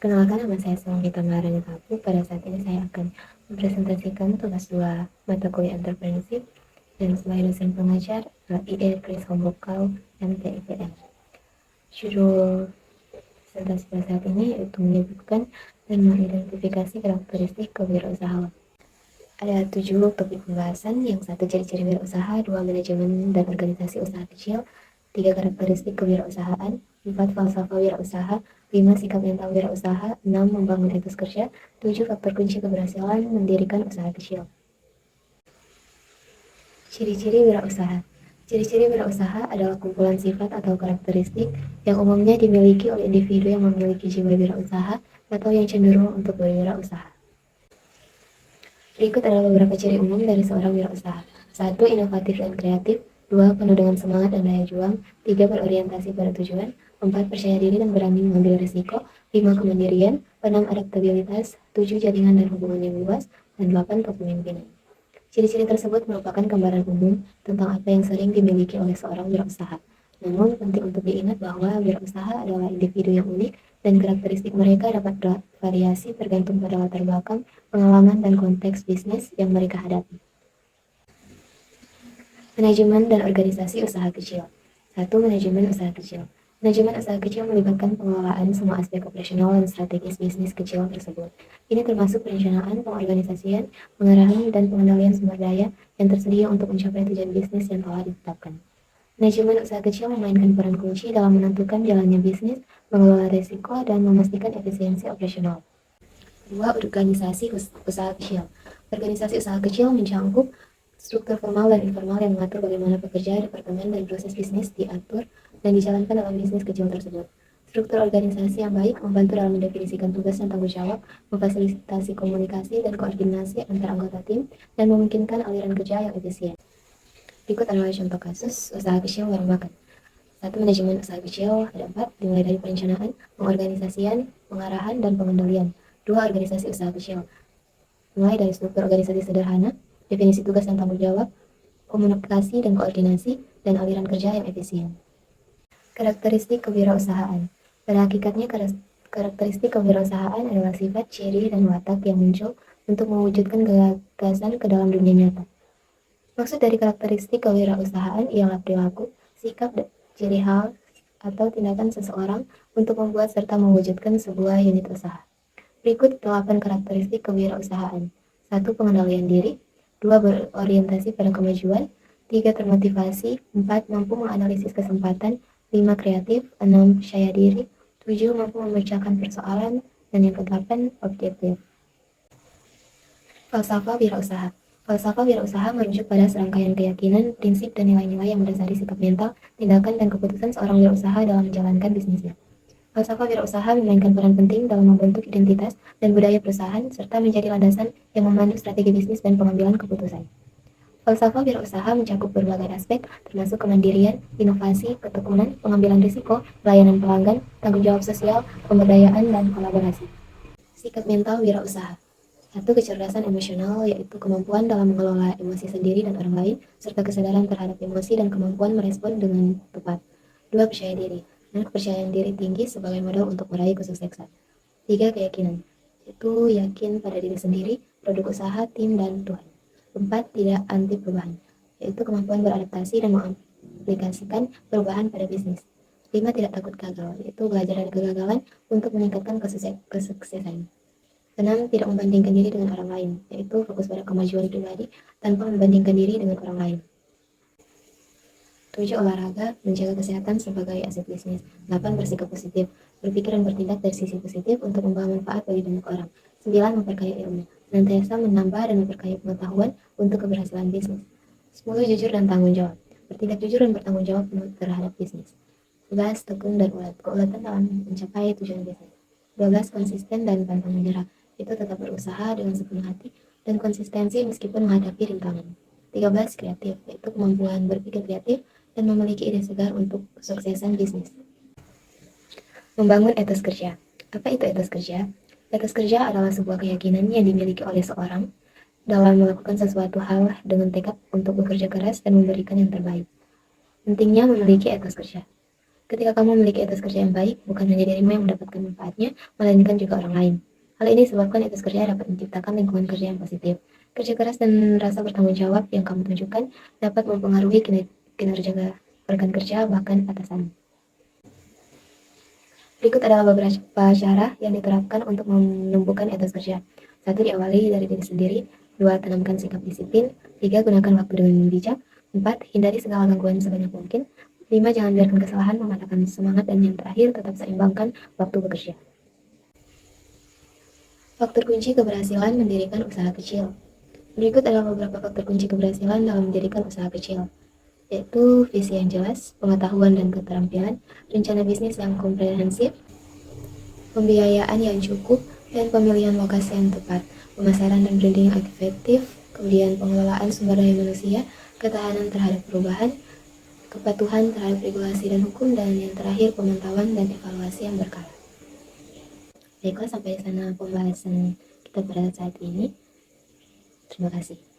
Perkenalkan, nama saya Selamat Tamarani Tapu. Pada saat ini saya akan mempresentasikan tugas 2 mata kuliah entrepreneurship dan sebagai dosen pengajar IE Kris Hombokau MTIPN. Judul presentasi pada saat ini yaitu menyebutkan dan mengidentifikasi karakteristik kewirausahaan. Ada 7 topik pembahasan, yang 1 ciri-ciri wirausaha, 2 manajemen dan organisasi usaha kecil, 3 karakteristik kewirausahaan, 4 falsafah wirausaha, 5 sikap mental wirausaha, 6 membangun etos kerja, 7 faktor kunci keberhasilan mendirikan usaha kecil. Ciri-ciri wirausaha. Ciri-ciri wirausaha adalah kumpulan sifat atau karakteristik yang umumnya dimiliki oleh individu yang memiliki jiwa wirausaha atau yang cenderung untuk berwirausaha. Berikut adalah beberapa ciri umum dari seorang wirausaha. 1. Inovatif dan kreatif. 2. Penuh dengan semangat dan daya juang. 3. Berorientasi pada tujuan. 4. Percaya diri dan berani mengambil risiko. 5. Kemandirian. 6. Adaptabilitas. 7. Jaringan dan hubungan yang luas. Dan 8. Kepemimpinan. Ciri-ciri tersebut merupakan gambaran umum tentang apa yang sering dimiliki oleh seorang wirausaha. Namun, penting untuk diingat bahwa wirausaha adalah individu yang unik dan karakteristik mereka dapat bervariasi tergantung pada latar belakang, pengalaman, dan konteks bisnis yang mereka hadapi. Manajemen dan organisasi usaha kecil. 1. Manajemen usaha kecil. Manajemen usaha kecil melibatkan pengelolaan semua aspek operasional dan strategis bisnis kecil tersebut. Ini termasuk perencanaan, pengorganisasian, pengarahan, dan pengendalian sumber daya yang tersedia untuk mencapai tujuan bisnis yang telah ditetapkan. Manajemen usaha kecil memainkan peran kunci dalam menentukan jalannya bisnis, mengelola risiko, dan memastikan efisiensi operasional. 2. Organisasi usaha kecil. Organisasi usaha kecil mencakup struktur formal dan informal yang mengatur bagaimana pekerja, departemen, dan proses bisnis diatur dan dijalankan dalam bisnis kecil tersebut. Struktur organisasi yang baik membantu dalam mendefinisikan tugas dan tanggung jawab, memfasilitasi komunikasi dan koordinasi antar anggota tim, dan memungkinkan aliran kerja yang efisien. Berikut adalah contoh kasus usaha kecil warung makan. 1. Manajemen usaha kecil ada 4, dimulai dari perencanaan, pengorganisasian, pengarahan, dan pengendalian. 2. Organisasi usaha kecil, mulai dari struktur organisasi sederhana, definisi tugas dan tanggung jawab, komunikasi dan koordinasi, dan aliran kerja yang efisien. Karakteristik kewirausahaan. Pada hakikatnya, karakteristik kewirausahaan adalah sifat, ciri, dan watak yang muncul untuk mewujudkan gagasan ke dalam dunia nyata. Maksud dari karakteristik kewirausahaan ialah perilaku, sikap, ciri hal, atau tindakan seseorang untuk membuat serta mewujudkan sebuah unit usaha. Berikut 8 karakteristik kewirausahaan. 1. Pengendalian diri. 2. Berorientasi pada kemajuan. 3. Termotivasi. 4. Mampu menganalisis kesempatan. 5. Kreatif. 6. Percaya diri. 7. Mampu memecahkan persoalan. Dan yang ke-8, objektif. Falsafah wirausaha. Falsafah wirausaha merujuk pada serangkaian keyakinan, prinsip, dan nilai-nilai yang mendasari sikap mental, tindakan, dan keputusan seorang wirausaha dalam menjalankan bisnisnya. Falsafah wirausaha memainkan peran penting dalam membentuk identitas dan budaya perusahaan, serta menjadi landasan yang memandu strategi bisnis dan pengambilan keputusan. Falsafah wirausaha mencakup berbagai aspek, termasuk kemandirian, inovasi, ketekunan, pengambilan risiko, pelayanan pelanggan, tanggung jawab sosial, pemberdayaan, dan kolaborasi. Sikap mental wirausaha. 1. Kecerdasan emosional, yaitu kemampuan dalam mengelola emosi sendiri dan orang lain, serta kesadaran terhadap emosi dan kemampuan merespon dengan tepat. 2. Percaya diri, dan kepercayaan diri tinggi sebagai modal untuk meraih kesuksesan. 3. Keyakinan, yaitu yakin pada diri sendiri, produk usaha, tim, dan Tuhan. 4. Tidak anti perubahan, yaitu kemampuan beradaptasi dan mengaplikasikan perubahan pada bisnis. 5. Tidak takut gagal, yaitu belajar dari kegagalan untuk meningkatkan kesuksesan. 6. Tidak membandingkan diri dengan orang lain, yaitu fokus pada kemajuan pribadi tanpa membandingkan diri dengan orang lain. 7. Olahraga, menjaga kesehatan sebagai aset bisnis. 8. Bersikap positif, berpikir dan bertindak dari sisi positif untuk membawa manfaat bagi banyak orang. 9. Memperkaya ilmu, senantiasa menambah dan memperkaya pengetahuan untuk keberhasilan bisnis. 10. Jujur dan tanggung jawab, bertindak jujur dan bertanggung jawab terhadap bisnis. 11. Tekun dan ulet, keuletan dalam mencapai tujuan bisnis. 12. Konsisten dan pantang menyerah, itu tetap berusaha dengan sepenuh hati dan konsistensi meskipun menghadapi rintangan. 13. Kreatif, yaitu kemampuan berpikir kreatif dan memiliki ide segar untuk kesuksesan bisnis. Membangun etos kerja. Apa itu etos kerja? Etos kerja adalah sebuah keyakinan yang dimiliki oleh seorang dalam melakukan sesuatu hal dengan tekad untuk bekerja keras dan memberikan yang terbaik. Pentingnya memiliki etos kerja. Ketika kamu memiliki etos kerja yang baik, bukan hanya dirimu yang mendapatkan manfaatnya, melainkan juga orang lain. Hal ini disebabkan etos kerja dapat menciptakan lingkungan kerja yang positif. Kerja keras dan rasa bertanggung jawab yang kamu tunjukkan dapat mempengaruhi kinerja rekan kerja, bahkan atasan. Berikut adalah beberapa cara yang diterapkan untuk menumbuhkan etos kerja. 1. Diawali dari diri sendiri. 2. Tanamkan sikap disiplin. 3. Gunakan waktu dengan bijak. 4. Hindari segala gangguan sebanyak mungkin. 5. Jangan biarkan kesalahan mematahkan semangat. Dan yang terakhir, tetap seimbangkan waktu bekerja. Faktor kunci keberhasilan mendirikan usaha kecil. Berikut adalah beberapa faktor kunci keberhasilan dalam mendirikan usaha kecil, yaitu visi yang jelas, pengetahuan dan keterampilan, rencana bisnis yang komprehensif, pembiayaan yang cukup, dan pemilihan lokasi yang tepat, pemasaran dan branding yang efektif, kemudian pengelolaan sumber daya manusia, ketahanan terhadap perubahan, kepatuhan terhadap regulasi dan hukum, dan yang terakhir pemantauan dan evaluasi yang berkala. Baiklah, sampai di sana pembahasan kita pada saat ini. Terima kasih.